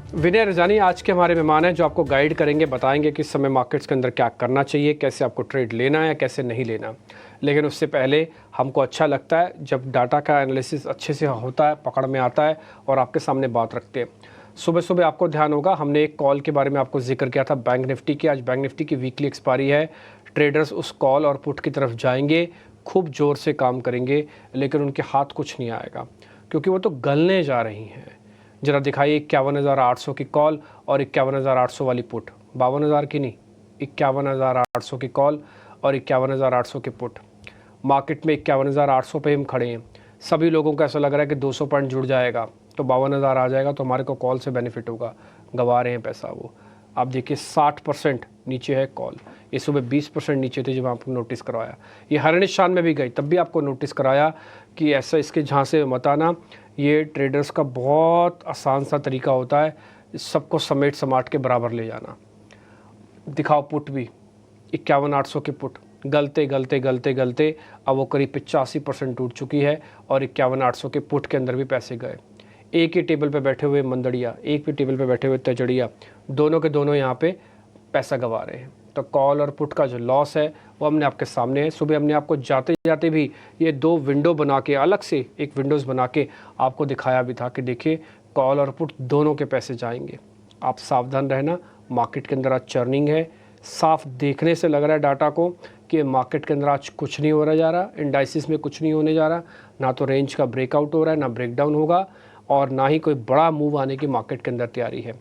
विनय रजानी आज के हमारे मेहमान हैं जो आपको गाइड करेंगे, बताएंगे कि इस समय मार्केट्स के अंदर क्या करना चाहिए, कैसे आपको ट्रेड लेना है या कैसे नहीं लेना। लेकिन उससे पहले हमको अच्छा लगता है जब डाटा का एनालिसिस अच्छे से होता है, पकड़ में आता है और आपके सामने बात रखते हैं। सुबह सुबह आपको ध्यान होगा, हमने एक कॉल के बारे में आपको जिक्र किया था बैंक निफ्टी की। आज बैंक निफ्टी की वीकली एक्सपायरी है। ट्रेडर्स उस कॉल और पुट की तरफ जाएंगे, खूब ज़ोर से काम करेंगे, लेकिन उनके हाथ कुछ नहीं आएगा क्योंकि वो तो गलने जा रही हैं। जरा दिखाइए 51,800 की कॉल और 51,800 वाली पुट। 52,000 की नहीं, 51,800 की कॉल और 51,800 की पुट। मार्केट में 51,800 पे हम खड़े हैं। सभी लोगों को ऐसा लग रहा है कि 200 पॉइंट जुड़ जाएगा तो 52,000 आ जाएगा तो हमारे को कॉल से बेनिफिट होगा। गंवा रहे हैं पैसा वो। आप देखिए 60% नीचे है कॉल। ये सुबह 20% नीचे थे जब आपको नोटिस करवाया। ये हर निशान में भी गई, तब भी आपको नोटिस कराया कि ऐसा इसके झांसे मत आना। ये ट्रेडर्स का बहुत आसान सा तरीका होता है, सबको समेट समाट के बराबर ले जाना। दिखाओ पुट भी, 51,800 की पुट गलते गलते गलते गलते अब वो करीब 85% टूट चुकी है और 51,800 के पुट के अंदर भी पैसे गए। एक ही टेबल पे बैठे हुए मंदड़िया, एक ही टेबल पे बैठे हुए तजड़िया, दोनों के दोनों यहाँ पे पैसा गंवा रहे हैं। तो कॉल और पुट का जो लॉस है वो हमने आपके सामने है। सुबह हमने आपको जाते जाते भी ये दो विंडो बना के, अलग से एक विंडोज़ बना के आपको दिखाया भी था कि देखिए कॉल और पुट दोनों के पैसे जाएंगे। आप सावधान रहना। मार्केट के अंदर आज चर्निंग है। साफ देखने से लग रहा है डाटा को कि मार्केट के अंदर आज कुछ नहीं हो रहा जा रहा, इंडाइसिस में कुछ नहीं होने जा रहा। ना तो रेंज का ब्रेकआउट हो रहा है, ना ब्रेकडाउन होगा और ना ही कोई बड़ा मूव आने की मार्केट के अंदर तैयारी है।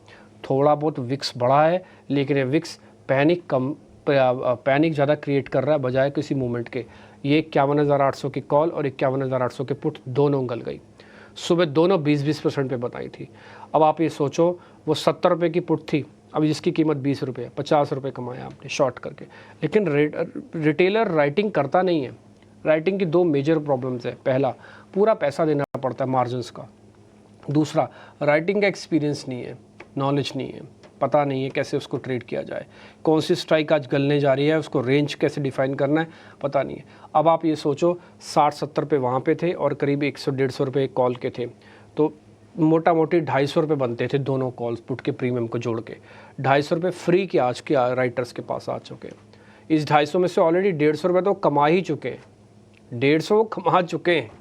थोड़ा बहुत विक्स बढ़ा है, लेकिन ये विक्स पैनिक ज़्यादा क्रिएट कर रहा है बजाय किसी मूवमेंट के। ये 51,800 की कॉल और 51,800 के पुट दोनों गल गई। सुबह दोनों 20-20% पे बताई थी। अब आप ये सोचो, वो 70 रुपये की पुट थी, अभी जिसकी कीमत 20 रुपये, 50 रुपये कमाया आपने शॉर्ट करके। लेकिन रिटेलर राइटिंग करता नहीं है। राइटिंग की दो मेजर प्रॉब्लम्स है। पहला, पूरा पैसा देना पड़ता है मार्जिनस का। दूसरा, राइटिंग का एक्सपीरियंस नहीं है, नॉलेज नहीं है, पता नहीं है कैसे उसको ट्रेड किया जाए, कौन सी स्ट्राइक आज गलने जा रही है, उसको रेंज कैसे डिफाइन करना है, पता नहीं है। अब आप ये सोचो 60-70 पे वहाँ पे थे और करीब 100-150 रुपये कॉल के थे, तो मोटा मोटी 250 रुपये बनते थे दोनों कॉल्स पुट के प्रीमियम को जोड़ के। 250 रुपये फ्री के आज के राइटर्स के पास आ चुके हैं। इस 250 में से ऑलरेडी 150 रुपये तो कमा ही चुके हैं। 150 वो कमा चुके हैं।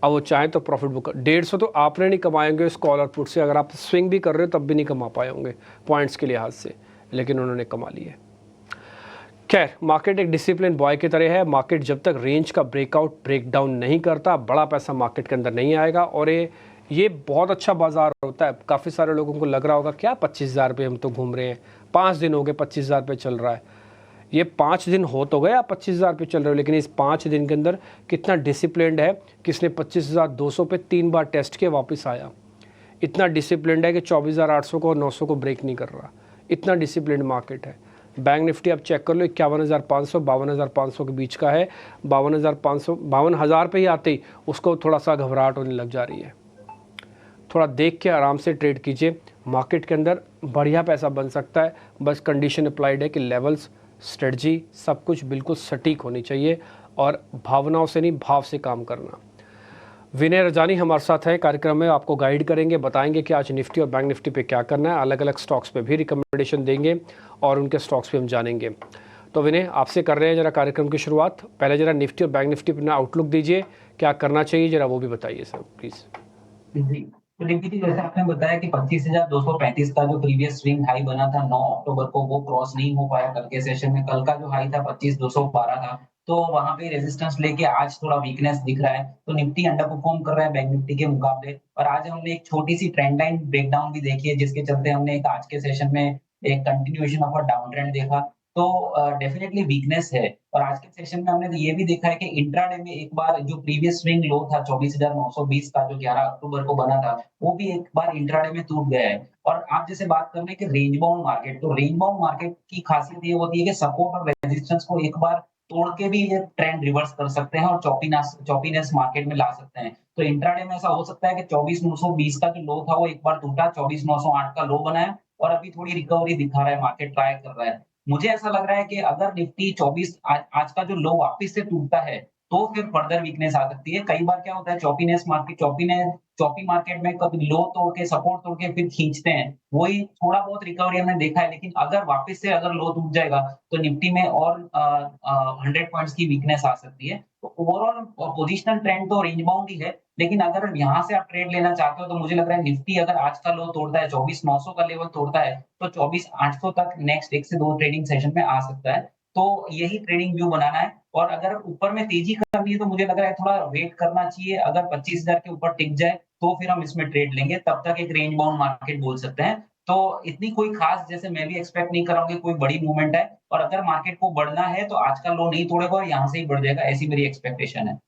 अब वो चाहें तो प्रॉफिट बुक 150 तो आपने नहीं कमाएंगे इस कॉल और पुट से। अगर आप स्विंग भी कर रहे हो तब भी नहीं कमा पाए होंगे पॉइंट्स के लिहाज से, लेकिन उन्होंने कमा लिए। खैर, मार्केट एक डिसिप्लिन बॉय की तरह है। मार्केट जब तक रेंज का ब्रेकआउट ब्रेकडाउन नहीं करता, बड़ा पैसा मार्केट के अंदर नहीं आएगा। और ये बहुत अच्छा बाजार होता है। काफ़ी सारे लोगों को लग रहा होगा क्या 25,000 रुपये हम तो घूम रहे हैं, 5 दिन हो गए 25,000 रुपये चल रहा है। ये 5 दिन हो तो गए आप 25,000 पे चल रहे हो, लेकिन इस 5 दिन के अंदर कितना डिसिप्लिन्ड है, किसने 25,200 पे 3 बार टेस्ट किया वापस आया। इतना डिसिप्लिन्ड है कि 24,800 को और 900 को ब्रेक नहीं कर रहा। इतना डिसिप्लिन्ड मार्केट है। बैंक निफ्टी आप चेक कर लो, 51,500 52,500 के बीच का है। 52,500 52,000 पे ही आते ही उसको थोड़ा सा घबराहट होने लग जा रही है। थोड़ा देख के आराम से ट्रेड कीजिए। मार्केट के अंदर बढ़िया पैसा बन सकता है, बस कंडीशन अप्लाइड है कि लेवल्स, स्ट्रेटजी सब कुछ बिल्कुल सटीक होनी चाहिए और भावनाओं से नहीं, भाव से काम करना। विनय रजानी हमारे साथ हैं कार्यक्रम में, आपको गाइड करेंगे, बताएंगे कि आज निफ्टी और बैंक निफ्टी पे क्या करना है। अलग अलग स्टॉक्स पे भी रिकमेंडेशन देंगे और उनके स्टॉक्स पे हम जानेंगे। तो विनय, आपसे कर रहे हैं जरा कार्यक्रम की शुरुआत। पहले जरा निफ्टी और बैंक निफ्टी पर आउटलुक दीजिए, क्या करना चाहिए जरा वो भी बताइए सर प्लीज़। जी। तो देखिए, जैसे आपने बताया कि 25,235 का जो प्रीवियस स्विंग हाई बना था 9 अक्टूबर को, वो क्रॉस नहीं हो पाया कल के सेशन में। कल का जो हाई था 25,212 था, तो वहां पे रेजिस्टेंस लेके आज थोड़ा वीकनेस दिख रहा है। तो निफ्टी अंडर परफॉर्म कर रहा है बैंक निफ्टी के मुकाबले। और आज हमने एक छोटी सी ट्रेंड लाइन ब्रेकडाउन भी देखी है, जिसके चलते हमने एक आज के सेशन में एक continuation of a down trend देखा। तो डेफिनेटली वीकनेस है। और आज के सेशन में हमने तो ये भी देखा है कि इंट्राडे में एक बार जो प्रीवियस स्विंग लो था 24,920 का, जो 11 अक्टूबर को बना था, वो भी एक बार इंट्राडे में टूट गया है। और आप जैसे बात कर रहे हैं कि रेंज बाउंड मार्केट, तो रेंज बाउंड मार्केट की खासियत ये होती है कि सपोर्ट और रेजिस्टेंस को एक बार तोड़ के भी ये ट्रेंड रिवर्स कर सकते हैं और चॉपीनेस मार्केट में ला सकते हैं। तो इंट्राडे में ऐसा हो सकता है कि 24,920 का जो लो था वो एक बार टूटा, 24,908 का लो बनाया और अभी थोड़ी रिकवरी दिखा रहा है, मार्केट ट्राई कर रहा है। मुझे ऐसा लग रहा है कि अगर निफ्टी 24 आज का जो लो वापस से टूटता है, तो फिर फर्दर वीकनेस आ सकती है। कई बार क्या होता है, चॉपी मार्केट में कभी लो तोड़ के, सपोर्ट तोड़ के फिर खींचते हैं। वही थोड़ा बहुत रिकवरी हमने देखा है, लेकिन अगर वापस से अगर लो टूट जाएगा, तो निफ्टी में और 100 पॉइंट्स की वीकनेस आ सकती है। तो ओवरऑल पोजिशनल ट्रेंड तो रेंज बाउंड ही है, लेकिन अगर यहाँ से आप ट्रेड लेना चाहते हो, तो मुझे लग रहा है निफ्टी अगर आज का लो तोड़ता है, 24,900 का लेवल तोड़ता है, तो 24,800 तक नेक्स्ट 1 से 2 ट्रेडिंग सेशन में आ सकता है। तो यही ट्रेडिंग व्यू बनाना है, और अगर ऊपर में तेजी करनी है, तो मुझे लग रहा है थोड़ा वेट करना चाहिए। अगर 25,000 के ऊपर टिक जाए, तो फिर हम इसमें ट्रेड लेंगे, तब तक एक रेंज बाउंड मार्केट बोल सकते हैं। तो इतनी कोई खास, जैसे मैं भी एक्सपेक्ट नहीं कर रहा हूँ कि कोई बड़ी मूवमेंट है, और अगर मार्केट को बढ़ना है तो आज का लो नहीं तोड़ेगा और यहाँ से ही बढ़ जाएगा, ऐसी मेरी एक्सपेक्टेशन है।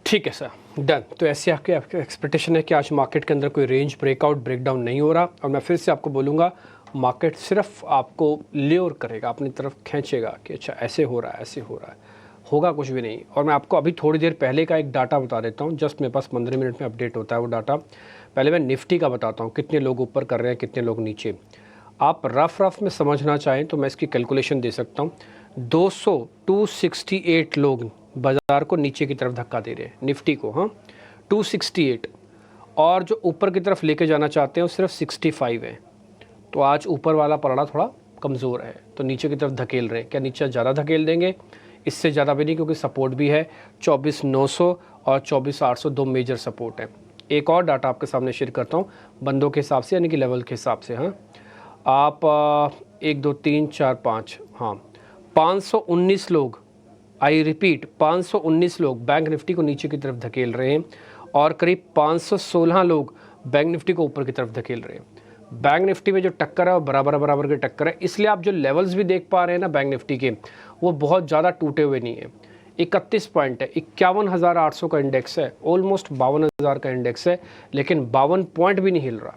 ठीक है सर, डन। तो ऐसी आपकी एक्सपेक्टेशन है कि आज मार्केट के अंदर कोई रेंज ब्रेकआउट ब्रेकडाउन नहीं हो रहा, और मैं फिर से आपको बोलूँगा मार्केट सिर्फ आपको ल्योर करेगा, अपनी तरफ खींचेगा कि अच्छा ऐसे हो रहा है, ऐसे हो रहा है, होगा कुछ भी नहीं। और मैं आपको अभी थोड़ी देर पहले का एक डाटा बता देता हूँ, जस्ट मेरे पास 15 मिनट में अपडेट होता है वो डाटा। पहले मैं निफ्टी का बताता हूँ, कितने लोग ऊपर कर रहे हैं, कितने लोग नीचे। आप रफ में समझना चाहें तो मैं इसकी कैलकुलेशन दे सकता हूँ। 268 लोग बाज़ार को नीचे की तरफ धक्का दे रहे हैं, निफ्टी को, हाँ 268, और जो ऊपर की तरफ लेके जाना चाहते हैं वो सिर्फ 65 है। तो आज ऊपर वाला पलड़ा थोड़ा कमज़ोर है, तो नीचे की तरफ धकेल रहे हैं। क्या नीचे ज़्यादा धकेल देंगे? इससे ज़्यादा भी नहीं, क्योंकि सपोर्ट भी है 24,900 और 24,800, दो मेजर सपोर्ट है। एक और डाटा आपके सामने शेयर करता हूँ बंदों के हिसाब से, यानी कि लेवल के हिसाब से। हाँ, आप 1 2 3 4 5, हाँ 519 लोग, आई रिपीट 519 लोग बैंक निफ्टी को नीचे की तरफ धकेल रहे हैं, और करीब 516 लोग बैंक निफ्टी को ऊपर की तरफ धकेल रहे हैं। बैंक निफ्टी में जो टक्कर है वो बराबर की टक्कर है, इसलिए आप जो लेवल्स भी देख पा रहे हैं ना बैंक निफ्टी के, वो बहुत ज़्यादा टूटे हुए नहीं है। 31 पॉइंट है, 51,800 का इंडेक्स है, ऑलमोस्ट 52,000 का इंडेक्स है, लेकिन 52 पॉइंट भी नहीं हिल रहा।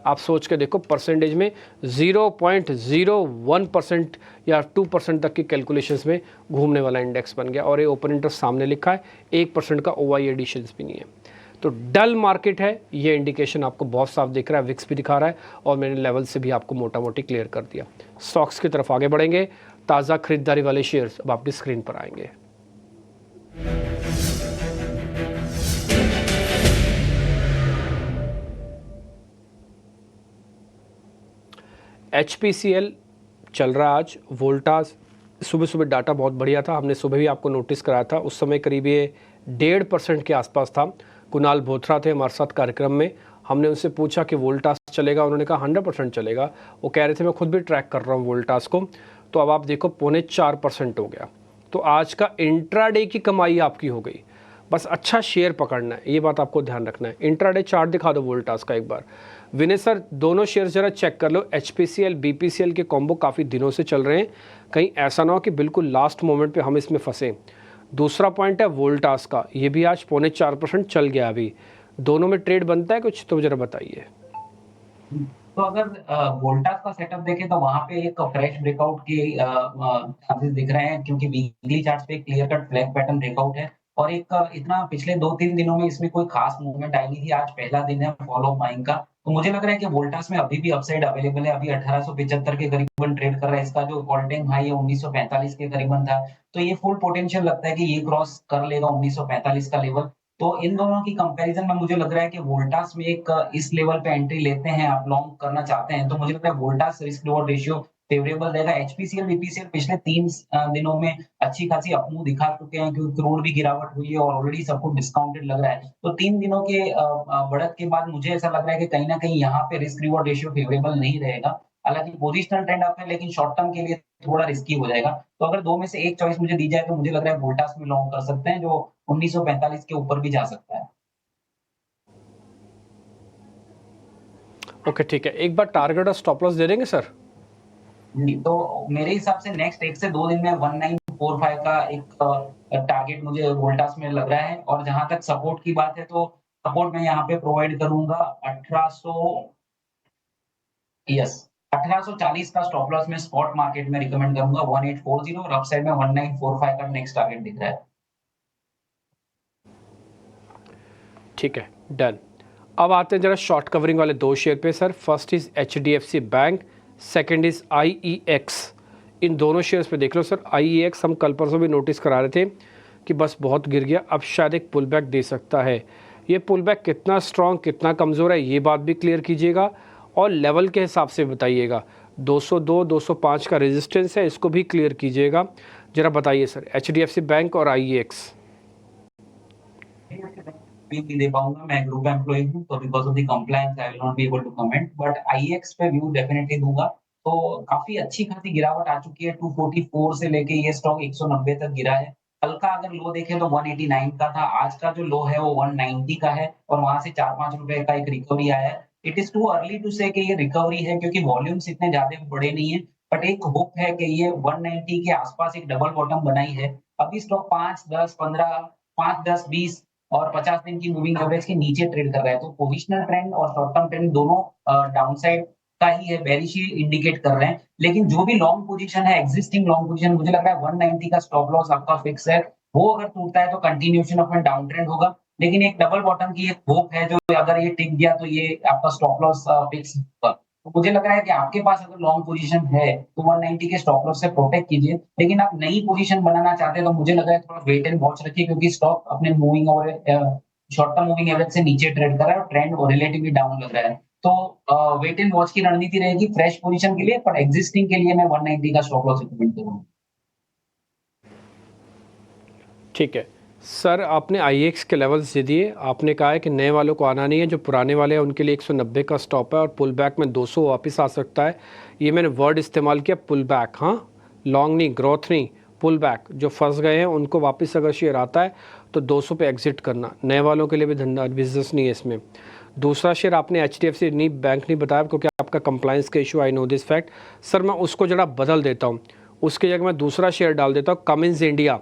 आप सोच के देखो, परसेंटेज में 0.01% या 2% तक की कैलकुलेशंस में घूमने वाला इंडेक्स बन गया, और ये ओपन इंटरेस्ट सामने लिखा है, 1% का OI एडिशंस भी नहीं है। तो डल मार्केट है, ये इंडिकेशन आपको बहुत साफ दिख रहा है, विक्स भी दिखा रहा है, और मैंने लेवल से भी आपको मोटा मोटी क्लियर कर दिया। स्टॉक्स की तरफ आगे बढ़ेंगे, ताज़ा खरीदारी वाले शेयर्स अब आपकी स्क्रीन पर आएंगे। HPCL चल रहा आज, वोल्टास सुबह डाटा बहुत बढ़िया था, हमने सुबह भी आपको नोटिस कराया था, उस समय करीब ये 1.5% के आसपास था। कुणाल बोथरा थे हमारे साथ कार्यक्रम में, हमने उनसे पूछा कि वोल्टास चलेगा, उन्होंने कहा 100% चलेगा। वो कह रहे थे मैं खुद भी ट्रैक कर रहा हूँ वोल्टास को। तो अब आप देखो 3.25% हो गया। तो आज का इंट्राडे की कमाई आपकी हो गई। बस अच्छा शेयर पकड़ना है, ये बात आपको ध्यान रखना है। इंट्राडे चार्ट दिखा दो वोल्टास का एक बार। विनय सर, दोनों शेयर जरा चेक कर लो, HPCL BPCL के कॉम्बो काफ़ी दिनों से चल रहे हैं, कहीं ऐसा ना हो कि बिल्कुल लास्ट मोमेंट पे हम इसमें फंसे। दूसरा पॉइंट है वोल्टास का, ये भी आज 3.25% चल गया। अभी दोनों में ट्रेड बनता है कुछ, तो जरा बताइए। तो अगर वोल्टास का सेटअप देखें, तो वहां पे एक फ्रेश ब्रेकआउट के चांसेस दिख रहे हैं, क्योंकि वीकली चार्ट्स पे clear cut flag pattern breakout है, और एक इतना पिछले 2-3 दिनों में इसमें कोई खास मूवमेंट आई नहीं थी। आज पहला दिन है फॉलो बाइंग का, तो मुझे लग रहा है कि वोल्टास में अभी भी अपसाइड अवेलेबल है। अभी 1875 के करीबन ट्रेड कर रहा है, इसका जो ऑल टाइम हाई है 1945 के करीबन था, तो ये फुल पोटेंशियल लगता है कि ये क्रॉस कर लेगा 1945 का लेवल। तो इन दोनों की कंपैरिजन में मुझे लग रहा है कि वोल्टास में एक इस लेवल पे एंट्री लेते हैं, आप लॉन्ग करना चाहते हैं, तो मुझे लगता है Voltas risk reward ratio favourable रहेगा। HPCL BPCL पिछले 3 दिनों में अच्छी खासी अपमूव दिखा चुके हैं, क्योंकि क्रूड भी गिरावट हुई है और ऑलरेडी सब कुछ डिस्काउंटेड लग रहा है। तो 3 दिनों के बढ़त के बाद मुझे ऐसा लग रहा है कि कहीं न कहीं यहाँ पे रिस्क रिवॉर्ड रेशियो फेवरेबल नहीं रहेगा। हालाँकि पोजिशनल ट्रेंड अप है, लेकिन शॉर्ट टर्म के लिए थोड़ा रिस्की हो जाएगा। तो अगर 2 में से एक चॉइस मुझे दी जाए, तो मुझे लग रहा है वोल्टास में लॉन्ग कर सकते हैं, जो 1945 के ऊपर भी जा सकता है। ओके ठीक है, एक बार टारगेट और स्टॉप लॉस दे देंगे सर? जी, तो मेरे हिसाब से नेक्स्ट 1 से 2 दिन में 1945 का एक टारगेट मुझे वोल्टास में लग रहा है, और जहाँ तक सपोर्ट की बात है, तो सपोर्ट मैं यहाँ पे प्रोवाइड करूँगा 1800, यस 1840 का स्टॉप लॉस मैं स्पॉट मार्केट में रिकमेंड करूँगा, 1840, और अपसाइड में 1945 का नेक्स्ट टारगेट दिख रहा है। ठीक है, डन। अब आते हैं जरा शॉर्ट कवरिंग वाले दो शेयर पे sir. First is HDFC bank, second is IEX। इन दोनों शेयर्स पे देख लो सर, IEX हम कल परसों भी नोटिस करा रहे थे कि बस बहुत गिर गया, अब शायद एक पुल बैक दे सकता है। ये पुल बैक कितना स्ट्रॉन्ग कितना कमज़ोर है ये बात भी क्लियर कीजिएगा और लेवल के हिसाब से बताइएगा। 202 205 का रेजिस्टेंस है, इसको भी क्लियर कीजिएगा। ज़रा बताइए सर, HDFC बैंक और IEX। नहीं दे पाऊंगा, मैं ग्रुप एम्प्लॉय हूँ, तो because of the compliance I will not be able to comment, but आईएक्स पे व्यू डेफिनेटली दूंगा। तो काफी अच्छी खासी गिरावट आ चुकी है, 244 से लेके ये स्टॉक 190 तक गिरा है। कल का अगर लो देखें तो 189 का था, आज का जो लो है वो 190 का है और वहां से 4-5 रुपए का एक रिकवरी आया है। It is too early to say कि ये रिकवरी है क्योंकि वॉल्यूम्स इतने ज्यादा बड़े नहीं है, बट एक होप है कि ये 190 के आसपास एक डबल बॉटम बनाई है। अभी स्टॉक 5, 10, 15, 5, 10, 20 और 50 दिन की मूविंग एवरेज के नीचे ट्रेड कर रहा है। तो पोजिशनल ट्रेंड और शॉर्ट टर्म ट्रेंड दोनों डाउनसाइड का ही है, बेरिश ही इंडिकेट कर रहे हैं। लेकिन जो भी लॉन्ग पोजीशन है, एग्जिस्टिंग लॉन्ग पोजीशन, मुझे लग रहा है 190 का स्टॉप लॉस आपका फिक्स है। वो अगर टूटता है तो कंटिन्यूएशन ऑफ डाउन ट्रेंड होगा, लेकिन एक डबल बॉटम की एक होप है, जो अगर ये टिक गया तो ये आपका स्टॉप लॉस फिक्स होगा। तो मुझे लग रहा है कि आपके पास अगर लॉन्ग पोजीशन है तो 190 के स्टॉप लॉस से प्रोटेक्ट कीजिए, लेकिन आप नई पोजीशन बनाना चाहते हैं तो मुझे लग रहा है थोड़ा वेट एंड वॉच रखिए, क्योंकि स्टॉक अपने मूविंग और शॉर्ट टर्म मूविंग एवरेज से नीचे ट्रेड कर रहा है और ट्रेंड रिलेटिवली डाउन लग रहा है। तो वेट एंड वॉच की रणनीति रहेगी फ्रेश पोजीशन के लिए, पर एग्जिस्टिंग के लिए मैं 190 का स्टॉप लॉस रिकमेंड करूंगा। ठीक है सर, आपने IEX के लेवल्स दे दिए। आपने कहा है कि नए वालों को आना नहीं है, जो पुराने वाले हैं उनके लिए 190 का स्टॉप है और पुल बैक में 200 वापस आ सकता है। ये मैंने वर्ड इस्तेमाल किया, पुल बैक। हाँ, लॉन्ग नहीं, ग्रोथ नहीं, पुल बैक। जो फंस गए हैं उनको वापस अगर शेयर आता है तो 200 पे एग्जिट करना। नए वालों के लिए भी धंधा बिजनेस नहीं है इसमें। दूसरा शेयर आपने HDFC नहीं बैंक नहीं बताया क्योंकि आपका कंप्लाइंस का issue, I know this fact. Sir मैं उसको जरा बदल देता हूँ, उसकी जगह मैं दूसरा शेयर डाल देता हूँ, कमिंस इंडिया।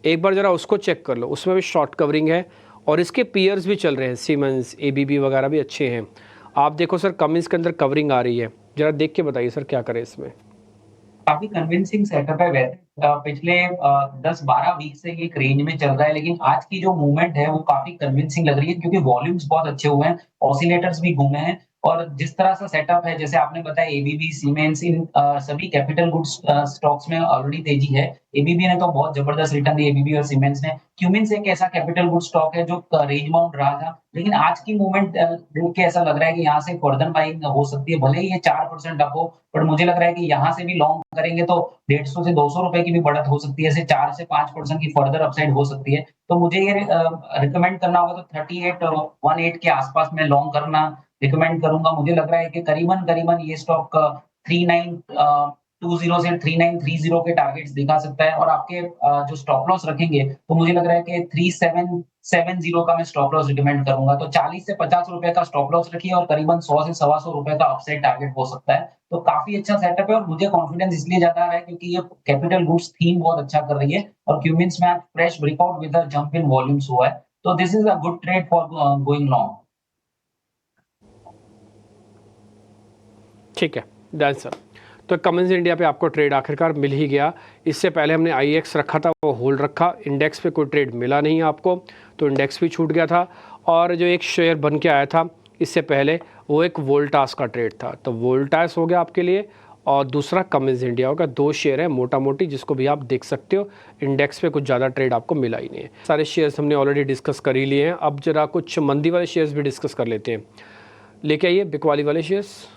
एक बार ज़रा उसको चेक कर लो, उसमें भी शॉर्ट कवरिंग है और इसके पीयर्स भी चल रहे हैं, सीमेंस, ABB वगैरह भी अच्छे हैं। आप देखो सर, कमिंस के अंदर कवरिंग आ रही है, ज़रा देख के बताइए सर क्या करें इसमें। काफी कन्विंसिंग सेटअप है वैसे। पिछले 10-12 वीक से ये एक रेंज में चल रहा है, लेकिन आज की जो मूवमेंट है वो काफी कन्विंसिंग लग रही है क्योंकि वॉल्यूम्स बहुत अच्छे हुए हैं, ऑसिलेटर्स भी घूमे हैं और जिस तरह से सेटअप है, जैसे आपने बताया एबीबी, सीमेंस, इन सभी कैपिटल गुड्स स्टॉक्स में ऑलरेडी तेजी है। एबीबी ने तो बहुत जबरदस्त रिटर्न दी, एबीबी और सीमेंस ने। क्यूमिंस एक ऐसा कैपिटल गुड स्टॉक है जो रेंज बाउंड रहा था, लेकिन आज की मूवमेंट देख के ऐसा लग रहा है कि यहाँ से फर्दर बाइंग हो सकती है, भले ही ये 4% अप हो, बट मुझे लग रहा है कि यहाँ से भी लॉन्ग करेंगे तो 150 से 200 रुपए की भी बढ़त हो सकती है, ऐसे 4 से 5% की फर्दर अपसाइड हो सकती है। तो मुझे ये रिकमेंड करना होगा तो 3818 के आसपास में लॉन्ग करना रिकमेंड करूंगा। मुझे लग रहा है कि करीबन करीबन ये स्टॉक 3920 से 3930 के टारगेट्स दिखा सकता है, और आपके जो स्टॉप लॉस रखेंगे तो मुझे लग रहा है कि 3770 का मैं स्टॉप लॉस रिकमेंड करूंगा। तो 40 से 50 रुपए का स्टॉप लॉस रखिए और करीबन 100 से 125 रुपए का अपसाइड टारगेट हो सकता है। तो काफी अच्छा सेटअप है और मुझे कॉन्फिडेंस इसलिए ज्यादा आ रहा है क्योंकि ये कैपिटल गुड्स थीम बहुत अच्छा कर रही है और क्यूमिंस में आज fresh breakout with a jump in volumes हुआ है। तो this is a good trade for going long. ठीक है, डन सर। तो कमिंस इंडिया पे आपको ट्रेड आखिरकार मिल ही गया। इससे पहले हमने IEX रखा था, वो होल्ड रखा, इंडेक्स पे कोई ट्रेड मिला नहीं आपको, तो इंडेक्स भी छूट गया था। और जो एक शेयर बन के आया था इससे पहले, वो एक वोल्टास का ट्रेड था, तो वोल्टास हो गया आपके लिए और दूसरा कमिंस इंडिया होगा। 2 शेयर हैं मोटा मोटी, जिसको भी आप देख सकते हो। इंडेक्स पे कुछ ज़्यादा ट्रेड आपको मिला ही नहीं है। सारे शेयर्स हमने ऑलरेडी डिस्कस कर ही लिए हैं। अब जरा कुछ मंदी वाले शेयर्स भी डिस्कस कर लेते हैं। लेके आइए बिकवाली वाले शेयर्स।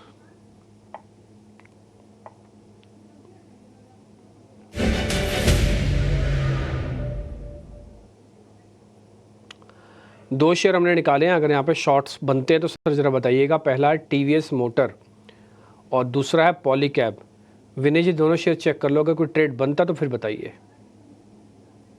दो शेयर हमने निकाले हैं, अगर यहाँ पे शॉर्ट्स बनते हैं तो सर ज़रा बताइएगा। पहला है TVS मोटर और दूसरा है पॉलीकैब। विनय जी दोनों शेयर चेक कर लो, अगर कोई ट्रेड बनता तो फिर बताइए।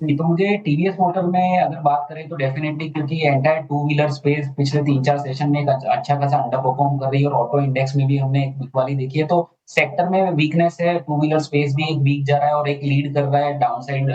नहीं, तो मुझे टीवीएस मोटर में अगर बात करें तो डेफिनेटली, क्योंकि एंटायर टू व्हीलर स्पेस पिछले 3-4 सेशन में एक अच्छा खासा अंडर परफॉर्म कर रही है और ऑटो इंडेक्स में भी हमने एक बिकवाली देखी है, तो सेक्टर में वीकनेस है। टू व्हीलर स्पेस भी एक वीक जा रहा है और एक लीड कर रहा है डाउनसाइड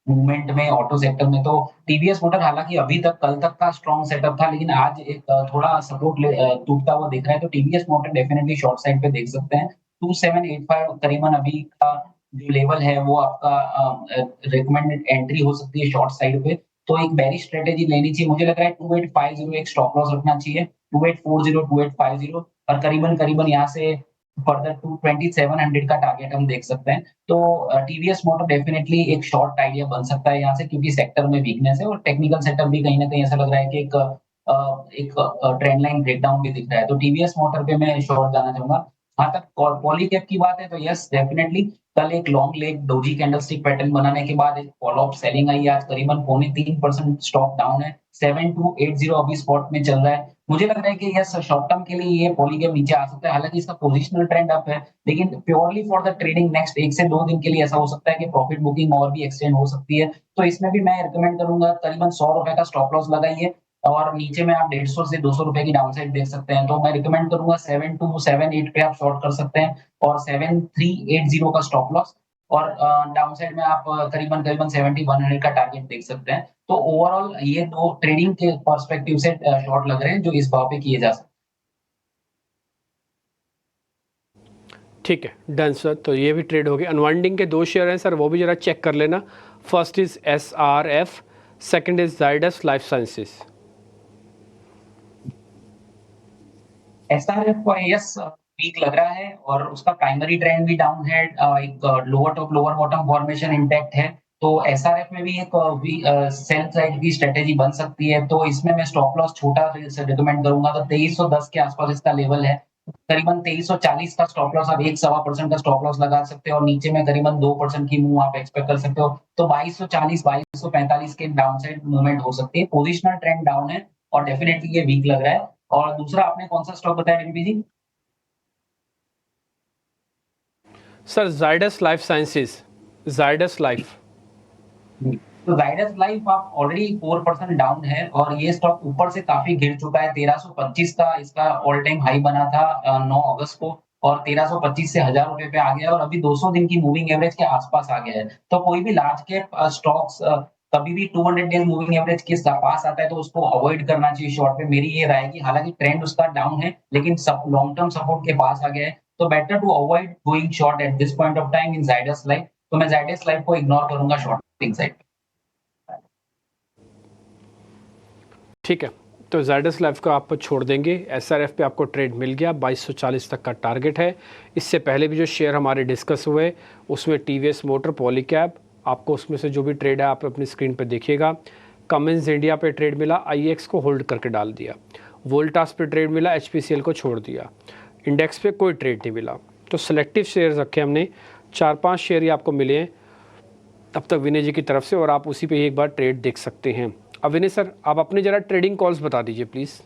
मूवमेंट में ऑटो सेक्टर में। तो टीवीएस मोटर हालांकि अभी तक कल तक का स्ट्रॉन्ग सेटअप था, लेकिन आज एक थोड़ा सपोर्ट टूटता हुआ दिख रहा है, तो TVS motor definitely short side पे देख सकते हैं। 2785 करीबन अभी का जो लेवल है वो आपका रिकमेंडेड एंट्री हो सकती है शॉर्ट साइड पे। तो एक बेरिश स्ट्रेटेजी लेनी चाहिए। मुझे लग रहा है 2850 एक स्टॉप लॉस रखना चाहिए, 2840 2850, और करीबन करीबन यहाँ से फर्दर 22700 का टारगेट हम देख सकते हैं। तो टीवीएस मोटर डेफिनिटली एक शॉर्ट आइडिया बन सकता है यहाँ से, क्योंकि सेक्टर में वीकनेस है और टेक्निकल सेटअप भी कहीं न कहीं ऐसा लग रहा है कि एक ट्रेंड लाइन ब्रेकडाउन भी दिख रहा है। तो टीवीएस मोटर पे मैं शॉर्ट जाना चाहूँगा। जहाँ तक पॉलीकैब की बात है तो यस डेफिनिटली कल एक long leg doji candlestick pattern बनाने के बाद एक फॉलो अप सेलिंग आई, आज करीबन पौने 3% स्टॉक डाउन है। 7280 अभी स्पॉट में चल रहा है। मुझे लग रहा है कि यस शॉर्ट टर्म के लिए ये पॉलीकैब नीचे आ सकता है। हालाँकि इसका पोजिशनल ट्रेंड अप है, लेकिन purely for the trading next 1 से 2 दिन के लिए ऐसा हो सकता है कि प्रॉफिट बुकिंग और भी एक्सटेंड हो सकती है। तो इसमें भी मैं रिकमेंड करूँगा करीबन ₹100 का स्टॉप लॉस लगाइए और नीचे में आप 150 से ₹200 की डाउनसाइड देख सकते हैं। तो मैं रिकमेंड करूँगा 7278 पे आप शॉर्ट कर सकते हैं और 7380 का स्टॉप लॉस और डाउनसाइड में आप करीबन-करीबन 7100 का टारगेट देख सकते हैं। तो ओवरऑल ये 2 ट्रेडिंग के पर्सपेक्टिव से शॉर्ट लग रहे हैं जो इस भाव पे किए जा सकते हैं। ठीक है, डन सर। तो ये भी ट्रेड हो गए। अनवाइंडिंग के 2 शेयर हैं सर, वो भी ज़रा चेक कर लेना। First is SRF, second is Zydus life sciences. SRF का यस वीक लग रहा है और उसका प्राइमरी ट्रेंड भी डाउन है। एक lower top lower bottom formation intact है। तो एसआरएफ में भी एक सेल साइड की स्ट्रेटेजी बन सकती है। तो इसमें मैं स्टॉप लॉस छोटा से रिकमेंड करूंगा। तो 2310 के आसपास इसका लेवल है। करीबन 2340 का स्टॉप लॉस, आप 1.25% का स्टॉप लॉस लगा सकते हो और नीचे में करीबन 2% की मूव आप एक्सपेक्ट कर सकते हो। तो 2240 2245 के डाउनसाइड मूवमेंट हो सकती है। पोजिशनल ट्रेंड डाउन है और डेफिनेटली ये वीक लग रहा है। और दूसरा आपने कौन सा स्टॉक बताया DP ji? Sir Zydus life sciences, Zydus life. तो जाइडस लाइफ आप ऑलरेडी 4% डाउन है और ये स्टॉक ऊपर से काफी गिर चुका है। 1325 का इसका ऑल टाइम हाई बना था 9 अगस्त को और 1325 से ₹1000 पे आ गया और अभी 200 दिन की मूविंग एवरेज के आसपास आ गया है। तो कोई भी लार्ज कैप स्टॉक्स कभी भी 200 डेज मूविंग एवरेज के पास आता है तो उसको अवॉइड करना चाहिए शॉर्ट में। मेरी ये राय है कि हालांकि ट्रेंड उसका डाउन है लेकिन लॉन्ग टर्म सपोर्ट के पास आ गया है। तो better to avoid going short at this point of time in Zydus life. तो मैं जाइडस लाइफ को इग्नोर करूंगा शॉर्टिंग साइड। ठीक है, तो जाइडस लाइफ को आप छोड़ देंगे। एसआरएफ पे आपको ट्रेड मिल गया, 2240 तक का टारगेट है। इससे पहले भी जो शेयर हमारे डिस्कस हुए उसमें टीवीएस मोटर, पॉलीकैब, आपको उसमें से जो भी ट्रेड है आप अपनी स्क्रीन पे देखिएगा। कमिंस इंडिया पे ट्रेड मिला, आईएक्स को होल्ड करके डाल दिया। वोल्टास पे ट्रेड मिला, एचपीसीएल को छोड़ दिया। इंडेक्स पे कोई ट्रेड नहीं मिला। तो सिलेक्टिव शेयर रखे हमने, 4-5 शेयर ही आपको मिले हैं तब तक विनय जी की तरफ से, और आप उसी पे एक बार ट्रेड देख सकते हैं। अब विनय सर, आप अपने ज़रा ट्रेडिंग कॉल्स बता दीजिए प्लीज़।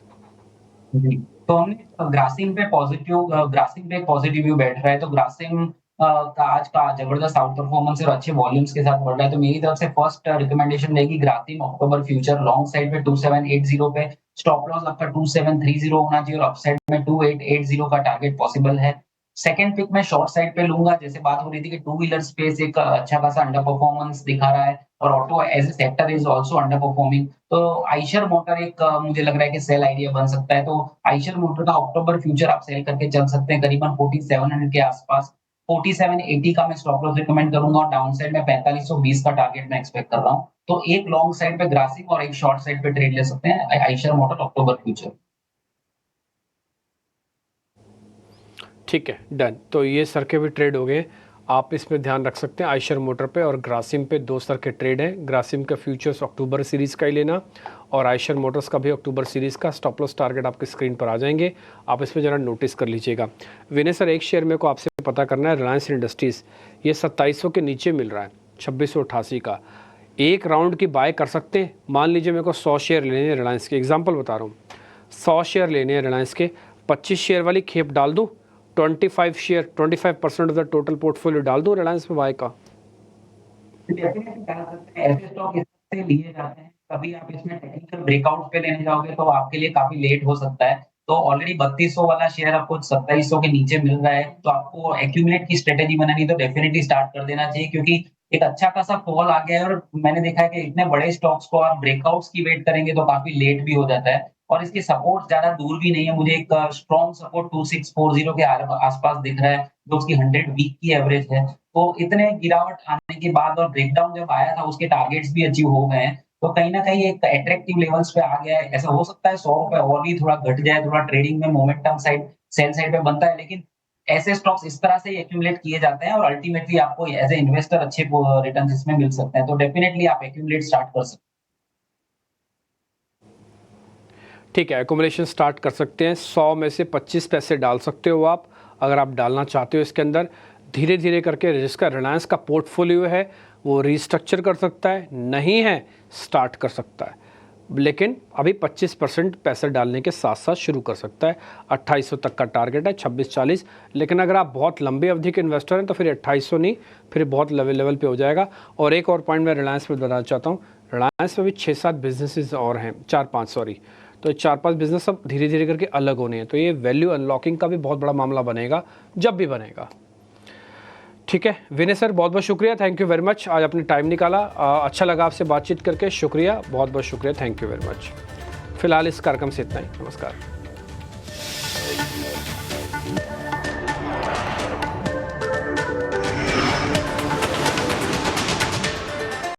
जी। तो हमने ग्रासिम पे पॉजिटिव व्यू बैठ रहा है। तो ग्रासिम का आज का जबरदस्त आउट परफॉर्मेंस और अच्छे वॉल्यूम्स के साथ बढ़ रहा है। तो मेरी तरफ से फर्स्ट रिकमेंडेशन रहेगी ग्रासिम अक्टूबर फ्यूचर लॉन्ग साइड पे 2780 पे, स्टॉप लॉस आपका 2730 होना चाहिए और अपसाइड में 2880 का टारगेट पॉसिबल है। सेकंड पिक मैं शॉर्ट साइड पे लूँगा। जैसे बात हो रही थी कि टू व्हीलर स्पेस एक अच्छा खासा अंडर परफॉर्मेंस दिखा रहा है और auto as a sector is also under performing. तो आइशर मोटर एक मुझे लग रहा है कि सेल आइडिया बन सकता है। तो आइशर मोटर का अक्टूबर फ्यूचर आप सेल करके चल सकते हैं करीबन 4700 के आसपास। 4780 का मैं स्टॉप लॉस रिकमेंड करूँगा और डाउन साइड में 4520 का टारगेट मैं एक्सपेक्ट कर रहा हूँ। तो एक लॉन्ग साइड पे ग्रासिम और एक शॉर्ट साइड पे ट्रेड ले सकते हैं आइशर मोटर अक्टूबर फ्यूचर। ठीक है, डन। तो ये सर के भी ट्रेड हो गए, आप इसमें ध्यान रख सकते हैं। आइशर मोटर पे और ग्रासिम पे 2 सर के ट्रेड हैं। ग्रासिम का फ्यूचर्स अक्टूबर सीरीज़ का ही लेना और आइशर मोटर्स का भी अक्टूबर सीरीज़ का। स्टॉप लॉस टारगेट आपकी स्क्रीन पर आ जाएंगे, आप इसमें ज़रा नोटिस कर लीजिएगा। विनय सर, एक शेयर मेरे को आपसे पता करना है, रिलायंस इंडस्ट्रीज़, ये 2700 के नीचे मिल रहा है, 2688 का। एक राउंड की बाय कर सकते हैं। मान लीजिए मेरे को 100 शेयर लेने हैं रिलायंस के, एग्जाम्पल बता रहा हूँ, 100 शेयर लेने हैं रिलायंस के, 25 शेयर वाली खेप डाल दूँ, 25 share 25% of the total portfolio डाल दूँ रिलायंस में बाय का। डेफिनेटली डाल सकते हैं। ऐसे स्टॉक इससे लिए जाते हैं। कभी आप इसमें टेक्निकल ब्रेकआउट पे लेने जाओगे तो आपके लिए काफ़ी लेट हो सकता है। तो ऑलरेडी 3200 वाला शेयर आपको 2700 के नीचे मिल रहा है। तो आपको एक्यूमुलेट की स्ट्रैटेजी बनानी है तो डेफिनिटली स्टार्ट कर देना चाहिए, क्योंकि एक अच्छा खासा फॉल आ गया है और मैंने देखा है कि इतने बड़े स्टॉक्स को आप ब्रेकआउट्स की वेट करेंगे तो काफ़ी लेट भी हो जाता है और इसके सपोर्ट ज़्यादा दूर भी नहीं है। मुझे एक स्ट्रॉन्ग सपोर्ट 2640 के आस-पास दिख रहा है, जो उसकी 100 वीक की एवरेज है। तो इतने गिरावट आने के बाद और ब्रेकडाउन जब आया था उसके टारगेट्स भी अचीव हो गए हैं। तो कहीं न कहीं एक अट्रैक्टिव लेवल्स पे आ गया है। ऐसा हो सकता है ₹100 और भी थोड़ा घट जाए, थोड़ा ट्रेडिंग में मोमेंटम साइड सेल साइड पे बनता है। लेकिन ऐसे स्टॉक्स इस तरह से एक्यूमुलेट किए जाते हैं और अल्टीमेटली आपको एज ए इन्वेस्टर अच्छे रिटर्न इसमें मिल सकते हैं। तो डेफिनेटली आप एक्यूमुलेट स्टार्ट कर सकते हैं। ठीक है, एकोमोडेशन स्टार्ट कर सकते हैं। 100 में से 25 पैसे डाल सकते हो आप, अगर आप डालना चाहते हो इसके अंदर। धीरे धीरे करके जिसका रिलायंस का पोर्टफोलियो है वो रीस्ट्रक्चर कर सकता है, नहीं है स्टार्ट कर सकता है, लेकिन अभी 25% पैसे डालने के साथ साथ शुरू कर सकता है। 2800 तक का टारगेट है, 26-40। लेकिन अगर आप बहुत लंबे अवधि के इन्वेस्टर हैं तो फिर 2800 नहीं, फिर बहुत लेवल पे हो जाएगा। और एक और पॉइंट मैं रिलायंस पे बताना चाहता हूँ, रिलायंस में भी 6-7 बिजनेसेस और हैं, 4-5 सॉरी, तो 4-5 बिजनेस सब धीरे धीरे करके अलग होने हैं। तो ये वैल्यू अनलॉकिंग का भी बहुत बड़ा मामला बनेगा जब भी बनेगा। ठीक है विनय सर, बहुत बहुत शुक्रिया, थैंक यू वेरी मच, आज आपने टाइम निकाला। अच्छा लगा आपसे बातचीत करके, शुक्रिया, बहुत बहुत शुक्रिया, थैंक यू वेरी मच। फिलहाल इस कार्यक्रम से इतना ही, नमस्कार।